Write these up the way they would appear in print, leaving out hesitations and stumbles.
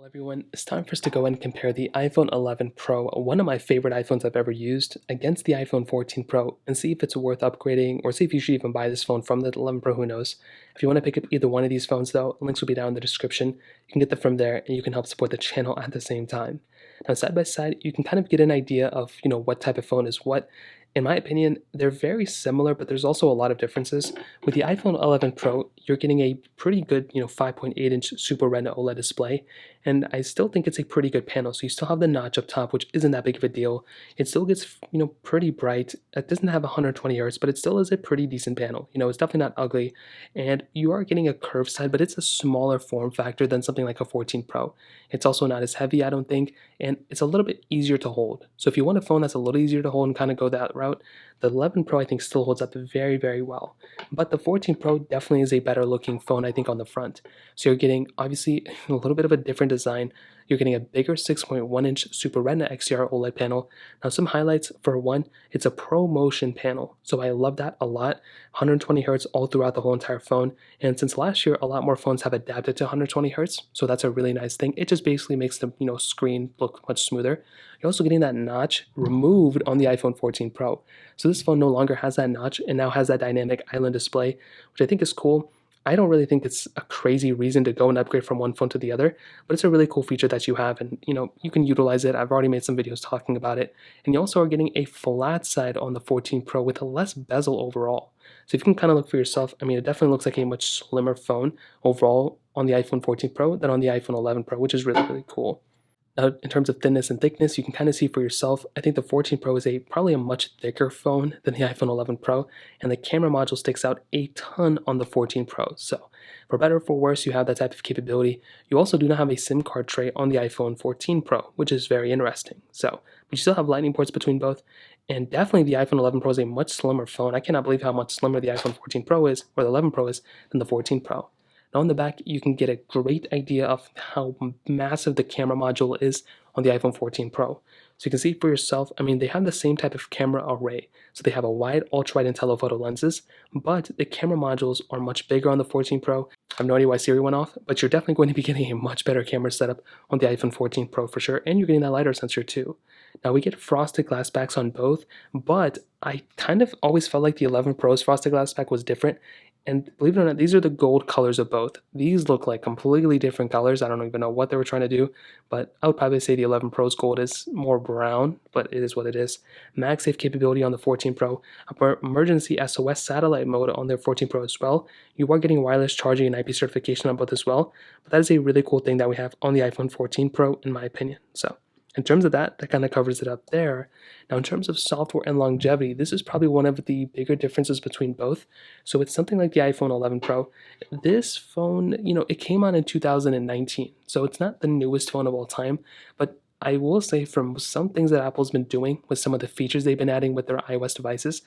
Everyone, it's time for us to go and compare the iPhone 11 Pro, one of my favorite iPhones I've ever used, against the iPhone 14 Pro and see if it's worth upgrading or see if you should even buy this phone from the 11 Pro, who knows. If you want to pick up either one of these phones though, links will be down in the description. You can get them from there and you can help support the channel at the same time. Now side by side, you can kind of get an idea of, what type of phone is what. In my opinion, they're very similar, but there's also a lot of differences. With the iPhone 11 Pro, you're getting a pretty good, 5.8-inch Super Retina OLED display, and I still think it's a pretty good panel. So you still have the notch up top, which isn't that big of a deal. It still gets, pretty bright. It doesn't have 120 hertz, but it still is a pretty decent panel. It's definitely not ugly, and you are getting a curved side, but it's a smaller form factor than something like a 14 Pro. It's also not as heavy, I don't think, and it's a little bit easier to hold. So if you want a phone that's a little easier to hold and kind of go that route, the 11 Pro I think still holds up very, very well. But the 14 Pro definitely is a better looking phone, I think, on the front. So you're getting, obviously, a little bit of a different design. You're getting a bigger 6.1-inch Super Retina XDR OLED panel. Now, some highlights: for one, it's a ProMotion panel, so I love that a lot. 120 hertz all throughout the whole entire phone, and since last year, a lot more phones have adapted to 120 hertz, so that's a really nice thing. It just basically makes the screen look much smoother. You're also getting that notch removed on the iPhone 14 Pro, so this phone no longer has that notch and now has that dynamic island display, which I think is cool. I don't really think it's a crazy reason to go and upgrade from one phone to the other, but it's a really cool feature that you have, and you can utilize it. I've already made some videos talking about it. And you also are getting a flat side on the 14 Pro with a less bezel overall. So if you can kind of look for yourself, it definitely looks like a much slimmer phone overall on the iPhone 14 Pro than on the iPhone 11 Pro, which is really, really cool. Now, in terms of thinness and thickness, you can kind of see for yourself. I think the 14 Pro is probably a much thicker phone than the iPhone 11 Pro, and the camera module sticks out a ton on the 14 Pro. So, for better or for worse, you have that type of capability. You also do not have a SIM card tray on the iPhone 14 Pro, which is very interesting. So, but you still have lightning ports between both, and definitely the iPhone 11 Pro is a much slimmer phone. I cannot believe how much slimmer the iPhone 14 Pro is, or the 11 Pro is, than the 14 Pro. Now on the back, you can get a great idea of how massive the camera module is on the iPhone 14 Pro. So you can see for yourself, they have the same type of camera array. So they have a wide, ultra-wide, and telephoto lenses, but the camera modules are much bigger on the 14 Pro. I have no idea why Siri went off, but you're definitely going to be getting a much better camera setup on the iPhone 14 Pro for sure, and you're getting that LiDAR sensor too. Now we get frosted glass backs on both, but I kind of always felt like the 11 Pro's frosted glass back was different. And believe it or not, these are the gold colors of both. These look like completely different colors. I don't even know what they were trying to do, but I would probably say the 11 Pro's gold is more brown, but it is what it is. MagSafe capability on the 14 Pro, emergency SOS satellite mode on the 14 Pro as well. You are getting wireless charging and IP certification on both as well, but that is a really cool thing that we have on the iPhone 14 Pro, in my opinion. So in terms of that kind of covers it up there. Now, in terms of software and longevity, this is probably one of the bigger differences between both. So with something like the iPhone 11 Pro, this phone, it came out in 2019. So it's not the newest phone of all time, but I will say from some things that Apple's been doing with some of the features they've been adding with their iOS devices,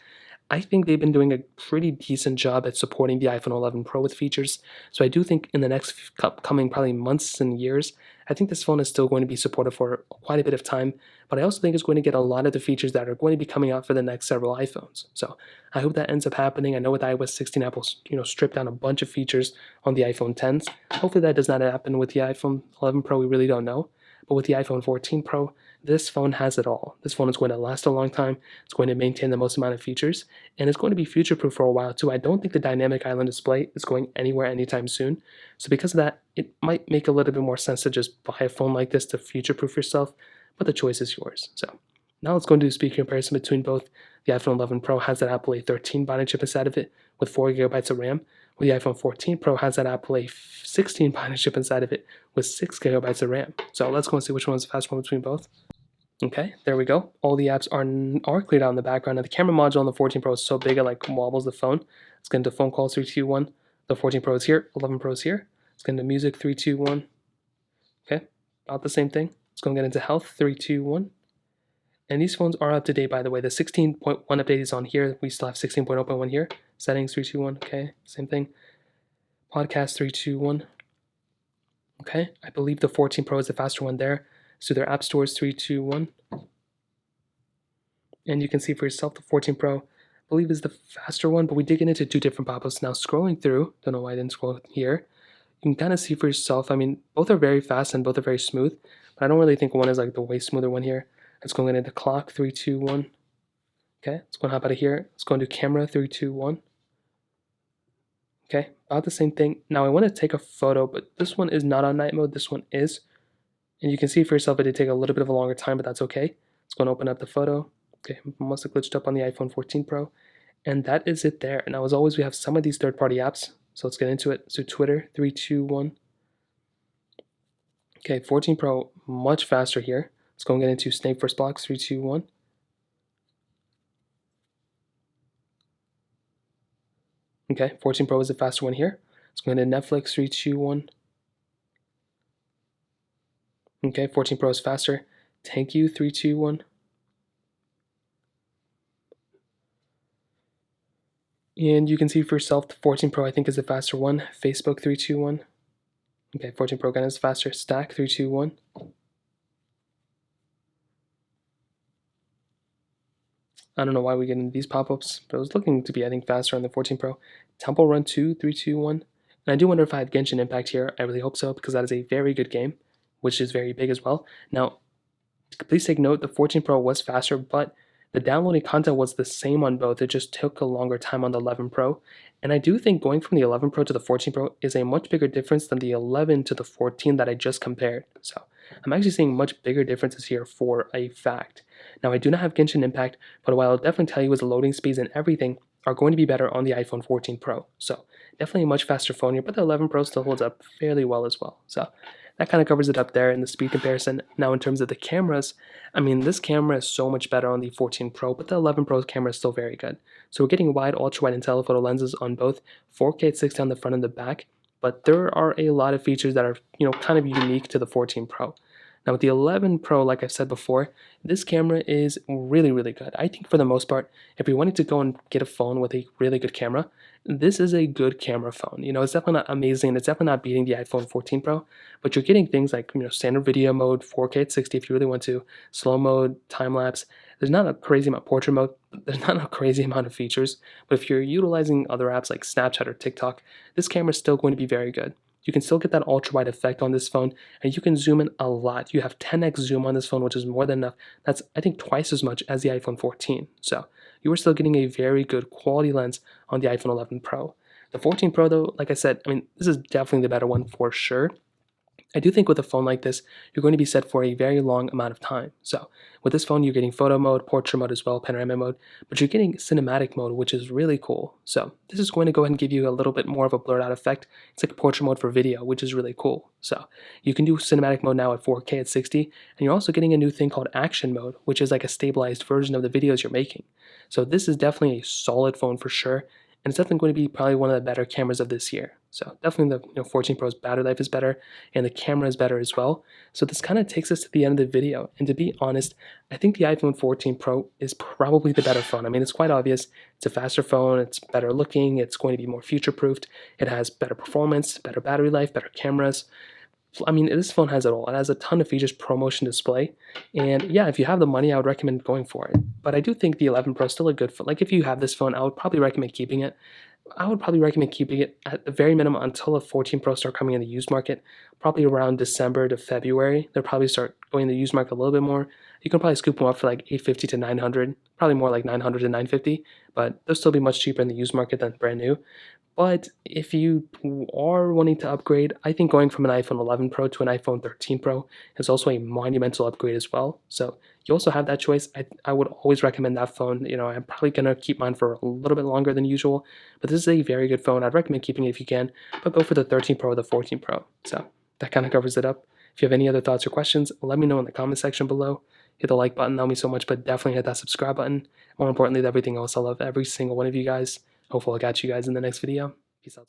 I think they've been doing a pretty decent job at supporting the iPhone 11 Pro with features. So I do think in the next coming probably months and years, I think this phone is still going to be supported for quite a bit of time, but I also think it's going to get a lot of the features that are going to be coming out for the next several iPhones. So I hope that ends up happening. I know with iOS 16, Apple's stripped down a bunch of features on the iPhone 10s. Hopefully that does not happen with the iPhone 11 Pro. We really don't know. But with the iPhone 14 Pro, this phone has it all. This phone is going to last a long time. It's going to maintain the most amount of features, and it's going to be future-proof for a while too. I don't think the dynamic island display is going anywhere anytime soon. So because of that, it might make a little bit more sense to just buy a phone like this to future-proof yourself, but the choice is yours. So now let's go and do a speed comparison between both. The iPhone 11 Pro has that Apple A13 bionic chip inside of it with 4 gigabytes of RAM. Well, the iPhone 14 Pro has that Apple A16 bionic chip inside of it with 6 gigabytes of RAM. So let's go and see which one is the fast one between both. Okay, there we go. All the apps are cleared out in the background. Now the camera module on the 14 Pro is so big it like wobbles the phone. Let's get into phone calls 3, 2, 1. The 14 Pro is here, 11 Pro is here. Let's get into music 3, 2, 1. Okay, about the same thing. Let's go and get into health 3, 2, 1. And these phones are up to date, by the way. The 16.1 update is on here. We still have 16.0.1 here. Settings 3, 2, 1. Okay, same thing. Podcast 3, 2, 1. Okay, I believe the 14 Pro is the faster one there. So their app stores 3, 2, 1. And you can see for yourself the 14 Pro, I believe, is the faster one, but we did get into 2 different pop-ups. Now scrolling through, don't know why I didn't scroll here. You can kind of see for yourself. I mean, both are very fast and both are very smooth, but I don't really think one is like the way smoother one here. Let's go into clock, 3, 2, 1. Okay, let's go and hop out of here. Let's go into camera, 3, 2, 1. Okay, about the same thing. Now I want to take a photo, but this one is not on night mode. This one is. And you can see for yourself it did take a little bit of a longer time, but that's okay. Let's go and open up the photo. Okay, must have glitched up on the iPhone 14 Pro. And that is it there. Now, as always, we have some of these third-party apps. So let's get into it. So Twitter, 3, 2, 1. Okay, 14 Pro, much faster here. Let's go and get into Snake First Blocks, 3, 2, 1. Okay, 14 Pro is the faster one here. Let's go into Netflix, 3, 2, 1. Okay, 14 Pro is faster. Thank you, 3, 2, 1. And you can see for yourself, the 14 Pro I think is the faster one. Facebook, 3, 2, 1. Okay, 14 Pro again is faster. Stack, 3, 2, 1. I don't know why we get these pop-ups, but it was looking to be, I think, faster on the 14 Pro. Temple Run 2, 3, 2, 1. And I do wonder if I have Genshin Impact here. I really hope so, because that is a very good game, which is very big as well. Now, please take note, the 14 Pro was faster, but the downloading content was the same on both. It just took a longer time on the 11 Pro. And I do think going from the 11 Pro to the 14 Pro is a much bigger difference than the 11 to the 14 that I just compared. So I'm actually seeing much bigger differences here for a fact. Now, I do not have Genshin Impact, but what I'll definitely tell you is the loading speeds and everything are going to be better on the iPhone 14 Pro. So definitely a much faster phone here, but the 11 Pro still holds up fairly well as well. So that kind of covers it up there in the speed comparison. Now, in terms of the cameras, I mean, this camera is so much better on the 14 Pro, but the 11 Pro's camera is still very good. So we're getting wide, ultra-wide, and telephoto lenses on both, 4K at 60 on the front and the back, but there are a lot of features that are, kind of unique to the 14 Pro. Now, with the 11 Pro, like I've said before, this camera is really, really good. I think for the most part, if you're wanting to go and get a phone with a really good camera, this is a good camera phone. It's definitely not amazing. It's definitely not beating the iPhone 14 Pro, but you're getting things like, standard video mode, 4K at 60 if you really want to, slow mode, time lapse. There's not a crazy amount, portrait mode, there's not a crazy amount of features, but if you're utilizing other apps like Snapchat or TikTok, this camera is still going to be very good. You can still get that ultra-wide effect on this phone, and you can zoom in a lot. You have 10x zoom on this phone, which is more than enough. That's, I think, twice as much as the iPhone 14. So you are still getting a very good quality lens on the iPhone 11 Pro. The 14 Pro, though, like I said, I mean, this is definitely the better one for sure. I do think with a phone like this, you're going to be set for a very long amount of time. So with this phone, you're getting photo mode, portrait mode as well, panorama mode, but you're getting cinematic mode, which is really cool. So this is going to go ahead and give you a little bit more of a blurred out effect. It's like portrait mode for video, which is really cool. So you can do cinematic mode now at 4K at 60, and you're also getting a new thing called action mode, which is like a stabilized version of the videos you're making. So this is definitely a solid phone for sure. And it's definitely going to be probably one of the better cameras of this year. So definitely the 14 Pro's battery life is better, and the camera is better as well. So this kind of takes us to the end of the video. And to be honest, I think the iPhone 14 Pro is probably the better phone. I mean, it's quite obvious. It's a faster phone. It's better looking. It's going to be more future-proofed. It has better performance, better battery life, better cameras. I mean, this phone has it all. It has a ton of features, ProMotion display, and yeah, if you have the money, I would recommend going for it. But I do think the 11 Pro is still a good phone. Like, if you have this phone, I would probably recommend keeping it. I would probably recommend keeping it at the very minimum until the 14 Pro start coming in the used market, probably around December to February. They'll probably start going in the used market a little bit more. You can probably scoop them up for like $850 to $900, probably more like $900 to $950, but they'll still be much cheaper in the used market than brand new. But if you are wanting to upgrade, I think going from an iPhone 11 Pro to an iPhone 13 Pro is also a monumental upgrade as well. So you also have that choice. I would always recommend that phone. I'm probably going to keep mine for a little bit longer than usual, but this is a very good phone. I'd recommend keeping it if you can, but go for the 13 Pro or the 14 Pro. So that kind of covers it up. If you have any other thoughts or questions, let me know in the comment section below. Hit the like button, that would mean so much, but definitely hit that subscribe button. More importantly than everything else, I love every single one of you guys. Hopefully I'll catch you guys in the next video. Peace out.